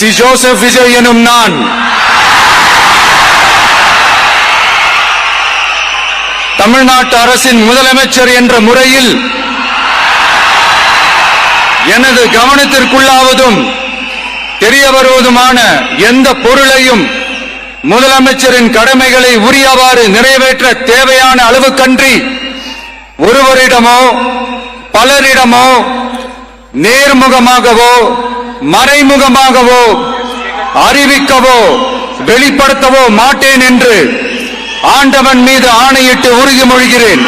C Joseph Vijay எனும் நான் தமிழ்நாட்டு அரசின் முதலமைச்சர் என்ற முறையில் எனது கவனத்திற்குள்ளாவதும் தெரிய வருவதுமான எந்த பொருளையும் முதலமைச்சரின் கடமைகளை உரியவாறு நிறைவேற்ற தேவையான அளவுக்கன்றி ஒருவரிடமோ பலரிடமோ நேர்முகமாகவோ மறைமுகமாகவோ அறிவிக்கவோ வெளிப்படுத்தவோ மாட்டேன் என்று ஆண்டவன் மீது ஆணையிட்டு உறுதிமொழிகிறேன்.